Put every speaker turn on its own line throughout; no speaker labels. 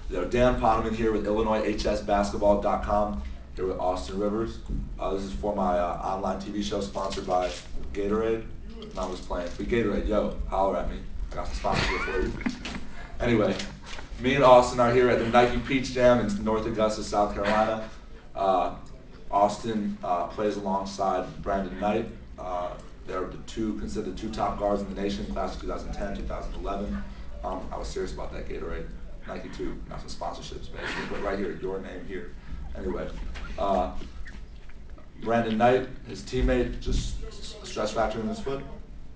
Dan Poneman here with IllinoisHSBasketball.com, here with Austin Rivers. This is for my online TV show sponsored by Gatorade. And I was playing free Gatorade. Yo, holler at me. I got some sponsorship for you. Anyway, me and Austin are here at the Nike Peach Jam in North Augusta, South Carolina. Austin plays alongside Brandon Knight. They're considered the two top guards in the nation, class of 2010, 2011. I was serious about that Gatorade. Nike too, got some sponsorships, basically. But right here, your name here. Anyway, Brandon Knight, his teammate, just stress fracture in his foot.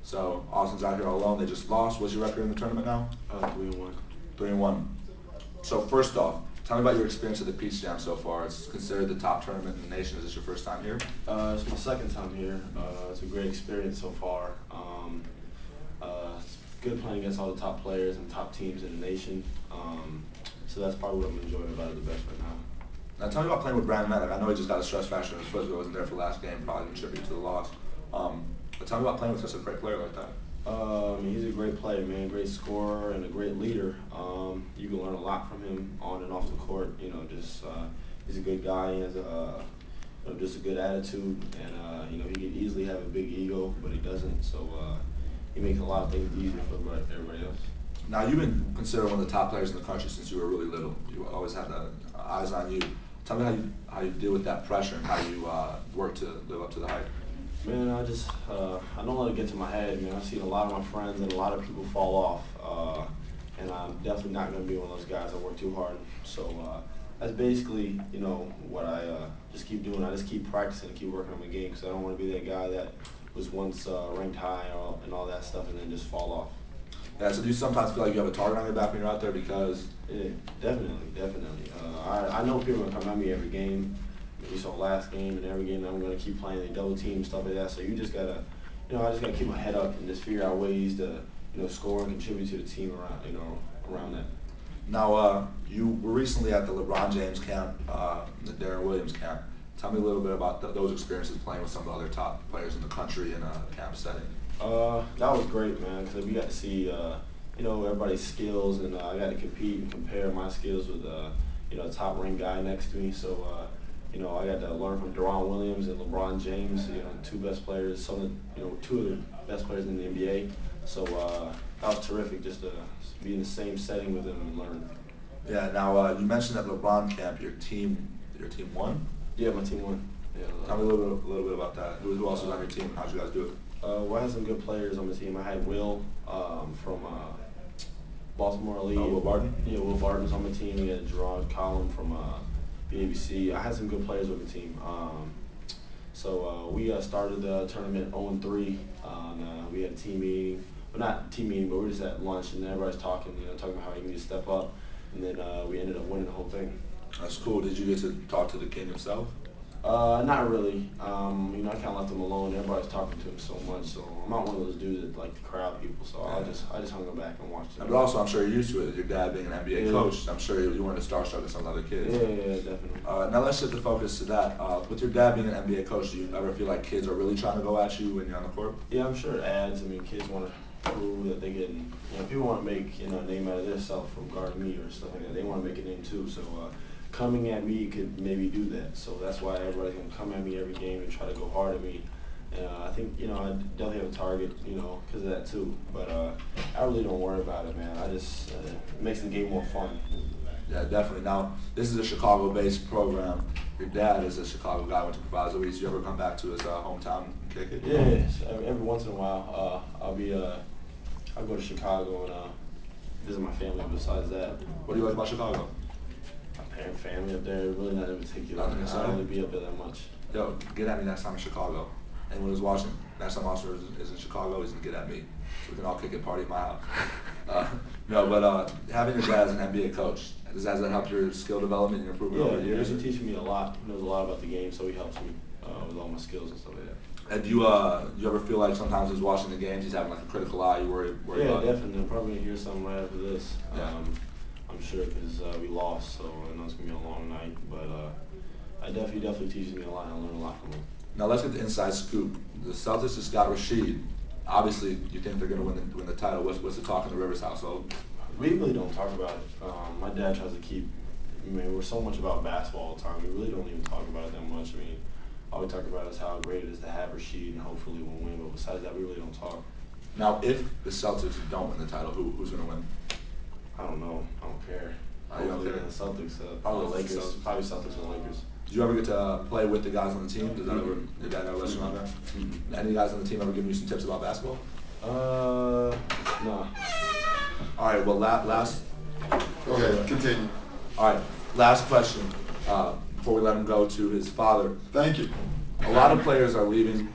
So Austin's out here all alone. They just lost. What's your record in the tournament now?
3-1.
3-1. So first off, tell me about your experience at the Peach Jam so far. It's considered the top tournament in the nation. Is this your first time here?
It's my second time here. It's a great experience so far. It's good playing against all the top players and top teams in the nation. So that's probably what I'm enjoying about it the best right now.
Now tell me about playing with Brandon Knight. Like, I know he just got a stress fracture in his foot, so he wasn't there for the last game, probably contributed to the loss. But tell me about playing with such a great player like that.
He's a great player, man. Great scorer and a great leader. You can learn a lot from him on and off the court. He's a good guy. He has just a good attitude, and he could easily have a big ego, but he doesn't. So he makes a lot of things easier for everybody else.
Now, you've been considered one of the top players in the country since you were really little. You always had eyes on you. Tell me how you deal with that pressure and how you work to live up to the hype.
Man, I don't let it get to my head, man. I've seen a lot of my friends and a lot of people fall off, and I'm definitely not going to be one of those guys that work too hard. So that's basically, what I just keep doing. I just keep practicing and keep working on my game because I don't want to be that guy that was once ranked high and all that stuff and then just fall off.
Yeah, so do you sometimes feel like you have a target on your back when you're out there because?
Yeah, definitely. I know people are going to come at me every game. We saw last game and every game that I'm going to keep playing, they double team, stuff like that. So you just got to, I just got to keep my head up and just figure out ways to, score and contribute to the team around that.
Now, you were recently at the LeBron James camp, the Darren Williams camp. Tell me a little bit about those experiences playing with some of the other top players in the country in a camp setting.
That was great, man, because we got to see, everybody's skills, and I got to compete and compare my skills with, a top-ranked guy next to me. So, I got to learn from Darren Williams and LeBron James, two best players, two of the best players in the NBA. So that was terrific just to be in the same setting with them and learn.
Yeah. Now you mentioned at LeBron camp, your team won.
Yeah, my team won. Yeah.
Tell me a little bit about that. Who else was on your team? How'd you guys do it?
Well, I had some good players on the team. I had Will from Baltimore Elite.
Oh, Will Barton?
Yeah, Will Barton's on my team. We had Gerard Collum from BBC. I had some good players with the team. So we started the tournament 0-3. We had a team meeting. Well, not team meeting, but we were just at lunch, and everybody's talking about how you need to step up. And then we ended up winning the whole thing.
That's cool. Did you get to talk to the king himself?
Not really. I kind of left him alone. Everybody's talking to him so much, so I'm not one of those dudes that like to crowd people. So I just hung him back and watched him.
But also, I'm sure you're used to it. Your dad being an NBA coach, I'm sure you weren't a starstruck with some other kids.
Yeah, definitely.
Now let's shift the focus to that. With your dad being an NBA coach, do you ever feel like kids are really trying to go at you when you're on the court?
Yeah, I'm sure it adds. I mean, kids want to prove that they can. People want to make a name out of themselves from guarding me or stuff like that. They want to make a name too. So. Coming at me could maybe do that, so that's why everybody's gonna come at me every game and try to go hard at me. And I think I definitely have a target, because of that too. But I really don't worry about it, man. It makes the game more fun.
Yeah, definitely. Now this is a Chicago-based program. Your dad is a Chicago guy. Went to Proviso East. You ever come back to his hometown and kick it?
Yeah, every once in a while. I'll go to Chicago and visit my family. Besides that,
What do you like about Chicago?
Family up there, really not in particular.
Nothing
I
exciting?
don't really be up there that much.
Yo, get at me next time in Chicago. Anyone who's watching, next time Oscar is in Chicago, he's gonna get at me. So we can all kick it party at my house. Having your dad as an NBA coach, has that helped your skill development and your improvement over the years?
He's teaching me a lot. He knows a lot about the game, so he helps me with all my skills and stuff like that.
And do you ever feel like sometimes he's watching the games, he's having like a critical eye, you worry about it?
Yeah, definitely. I'm probably gonna hear something right after this.
Yeah.
I'm sure because we lost, so I know it's gonna be a long night. But I definitely teaches me a lot. And I learn a lot from him.
Now let's get the inside scoop. The Celtics just got Rashid. Obviously, you think they're going to win the title. What's the talk in the Rivers household?
We really don't talk about it. My dad tries to keep. I mean, we're so much about basketball all the time. We really don't even talk about it that much. I mean, all we talk about is how great it is to have Rasheed and hopefully we'll win. But besides that, we really don't talk.
Now, if the Celtics don't win the title, who's going to win?
I don't know. I don't care.
You don't
Hopefully
care?
the Celtics.
Oh,
Probably
the
Lakers.
Celtics.
Probably Celtics or Lakers.
Did you ever get to play with the guys on the team? Did that ever let you on that?
Mm-hmm.
Any guys on the team ever give you some tips about basketball?
Nah.
All right. Well, last.
Go ahead, continue.
All right. Last question. Before we let him go to his father.
Thank you.
A lot of players are leaving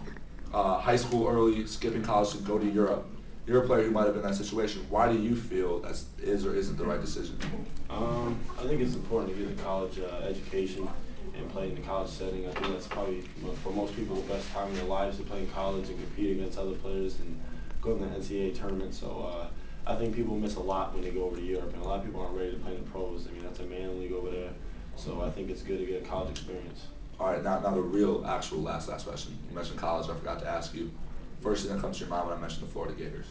high school early, skipping college to go to Europe. You're a player who might have been in that situation. Why do you feel that is or isn't the right decision?
I think it's important to get a college education and play in the college setting. I think that's probably, for most people, the best time in their lives to play in college and compete against other players and go to the NCAA tournament. So I think people miss a lot when they go over to Europe, and a lot of people aren't ready to play in the pros. I mean, that's a man league over there. So I think it's good to get a college experience.
All right, now the real, actual last question. You mentioned college. I forgot to ask you. First thing that comes to your mind when I mentioned the Florida Gators.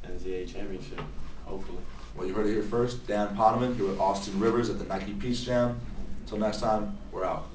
NCAA championship, hopefully.
Well, you heard it here first. Dan Poneman here with Austin Rivers at the Nike Peach Jam. Until next time, we're out.